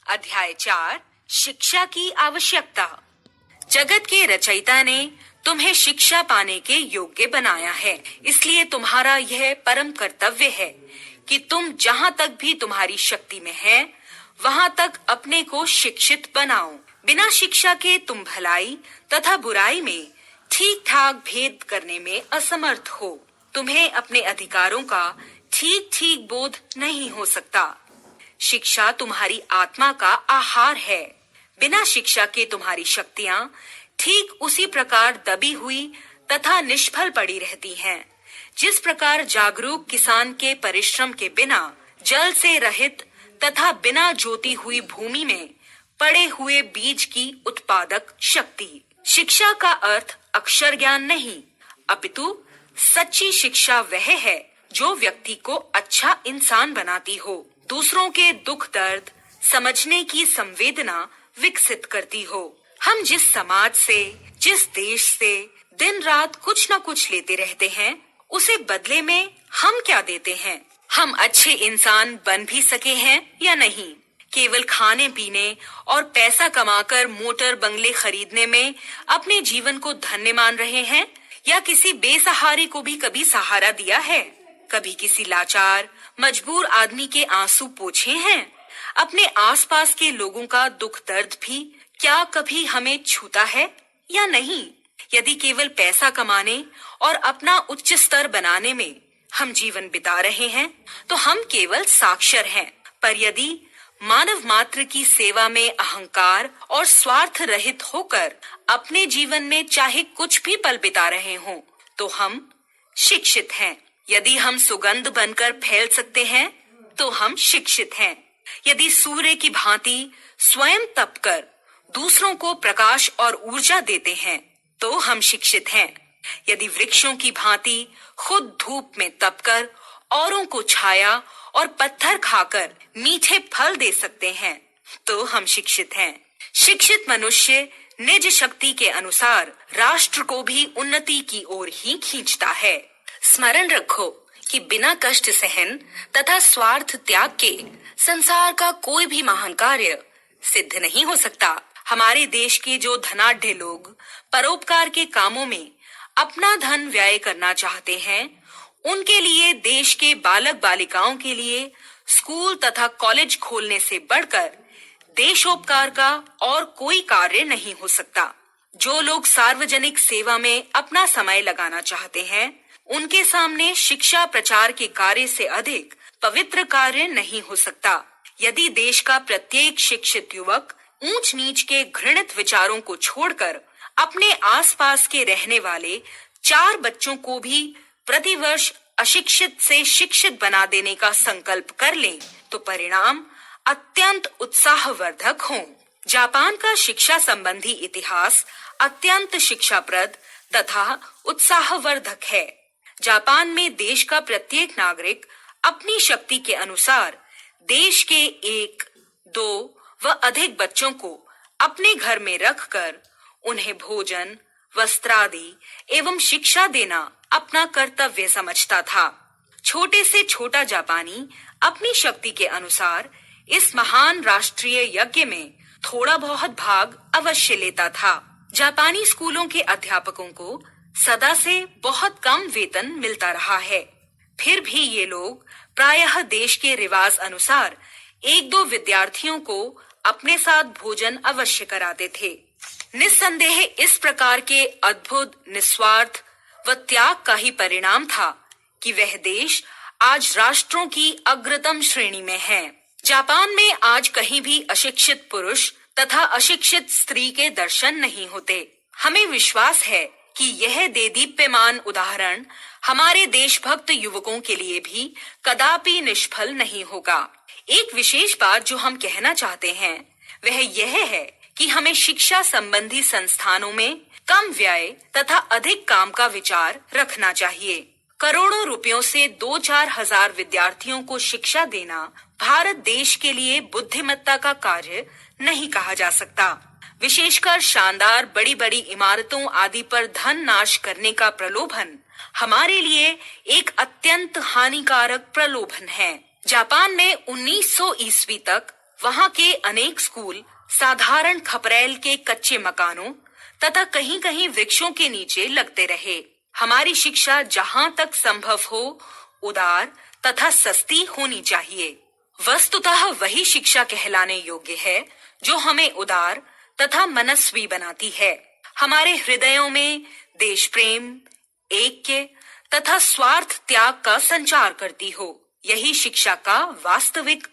अध्याय 4 शिक्षा की आवश्यकता। जगत के रचयिता ने तुम्हें शिक्षा पाने के योग्य बनाया है, इसलिए तुम्हारा यह परम कर्तव्य है कि तुम जहाँ तक भी तुम्हारी शक्ति में है वहाँ तक अपने को शिक्षित बनाओ। बिना शिक्षा के तुम भलाई तथा बुराई में ठीक ठाक भेद करने में असमर्थ हो। तुम्हें अपने अधिकारों का ठीक ठीक बोध नहीं हो सकता। शिक्षा तुम्हारी आत्मा का आहार है। बिना शिक्षा के तुम्हारी शक्तियाँ ठीक उसी प्रकार दबी हुई तथा निष्फल पड़ी रहती हैं, जिस प्रकार जागरूक किसान के परिश्रम के बिना जल से रहित तथा बिना जोती हुई भूमि में पड़े हुए बीज की उत्पादक शक्ति। शिक्षा का अर्थ अक्षर ज्ञान नहीं, अपितु सच्ची शिक्षा वह है जो व्यक्ति को अच्छा इंसान बनाती हो, दूसरों के दुख दर्द समझने की संवेदना विकसित करती हो। हम जिस समाज से, जिस देश से दिन रात कुछ न कुछ लेते रहते हैं, उसे बदले में हम क्या देते हैं? हम अच्छे इंसान बन भी सके हैं या नहीं? केवल खाने पीने और पैसा कमाकर मोटर बंगले खरीदने में अपने जीवन को धन्य मान रहे हैं, या किसी बेसहारे को भी कभी सहारा दिया है? कभी किसी लाचार मजबूर आदमी के आंसू पोंछे हैं? अपने आसपास के लोगों का दुख दर्द भी क्या कभी हमें छूता है या नहीं? यदि केवल पैसा कमाने और अपना उच्च स्तर बनाने में हम जीवन बिता रहे हैं तो हम केवल साक्षर हैं, पर यदि मानव मात्र की सेवा में अहंकार और स्वार्थ रहित होकर अपने जीवन में चाहे कुछ भी पल बिता रहे हों तो हम शिक्षित हैं। यदि हम सुगंध बनकर फैल सकते हैं तो हम शिक्षित हैं। यदि सूर्य की भांति स्वयं तपकर दूसरों को प्रकाश और ऊर्जा देते हैं तो हम शिक्षित हैं। यदि वृक्षों की भांति खुद धूप में तपकर औरों को छाया और पत्थर खाकर मीठे फल दे सकते हैं तो हम शिक्षित हैं। शिक्षित मनुष्य निज शक्ति के अनुसार राष्ट्र को भी उन्नति की ओर ही खींचता है। स्मरण रखो कि बिना कष्ट सहन तथा स्वार्थ त्याग के संसार का कोई भी महान कार्य सिद्ध नहीं हो सकता। हमारे देश के जो धनाढ्य लोग परोपकार के कामों में अपना धन व्यय करना चाहते हैं, उनके लिए देश के बालक बालिकाओं के लिए स्कूल तथा कॉलेज खोलने से बढ़कर देशोपकार का और कोई कार्य नहीं हो सकता। जो लोग सार्वजनिक सेवा में अपना समय लगाना चाहते हैं, उनके सामने शिक्षा प्रचार के कार्य से अधिक पवित्र कार्य नहीं हो सकता। यदि देश का प्रत्येक शिक्षित युवक ऊंच नीच के घृणित विचारों को छोड़कर अपने आसपास के रहने वाले 4 बच्चों को भी प्रतिवर्ष अशिक्षित से शिक्षित बना देने का संकल्प कर ले तो परिणाम अत्यंत उत्साहवर्धक हों। जापान का शिक्षा संबंधी इतिहास अत्यंत शिक्षाप्रद तथा उत्साहवर्धक है। जापान में देश का प्रत्येक नागरिक अपनी शक्ति के अनुसार देश के 1, 2 व अधिक बच्चों को अपने घर में रखकर उन्हें भोजन, वस्त्रादि एवं शिक्षा देना अपना कर्तव्य समझता था। छोटे से छोटा जापानी अपनी शक्ति के अनुसार इस महान राष्ट्रीय यज्ञ में थोड़ा बहुत भाग अवश्य लेता था। जापानी स्कूलों के अध्यापकों को सदा से बहुत कम वेतन मिलता रहा है, फिर भी ये लोग प्रायः देश के रिवाज अनुसार 1-2 विद्यार्थियों को अपने साथ भोजन अवश्य कराते थे। निस्संदेह इस प्रकार के अद्भुत निस्वार्थ व त्याग का ही परिणाम था कि वह देश आज राष्ट्रों की अग्रतम श्रेणी में है। जापान में आज कहीं भी अशिक्षित पुरुष तथा अशिक्षित स्त्री के दर्शन नहीं होते। हमें विश्वास है कि यह देदीप्यमान उदाहरण हमारे देशभक्त युवकों के लिए भी कदापि निष्फल नहीं होगा। एक विशेष बात जो हम कहना चाहते हैं वह यह है कि हमें शिक्षा संबंधी संस्थानों में कम व्यय तथा अधिक काम का विचार रखना चाहिए। करोड़ों रुपयों से 2-4 हजार विद्यार्थियों को शिक्षा देना भारत देश के लिए बुद्धिमत्ता का कार्य नहीं कहा जा सकता। विशेषकर शानदार बड़ी बड़ी इमारतों आदि पर धन नाश करने का प्रलोभन हमारे लिए एक अत्यंत हानिकारक प्रलोभन है। जापान में 1900 ईस्वी तक वहाँ के अनेक स्कूल साधारण खपरेल के कच्चे मकानों तथा कहीं कहीं वृक्षों के नीचे लगते रहे। हमारी शिक्षा जहाँ तक संभव हो उदार तथा सस्ती होनी चाहिए। वस्तुतः वही शिक्षा कहलाने योग्य है जो हमें उदार तथा मनस्वी बनाती है, हमारे हृदयों में देश प्रेम, ऐक्य तथा स्वार्थ त्याग का संचार करती हो। यही शिक्षा का वास्तविक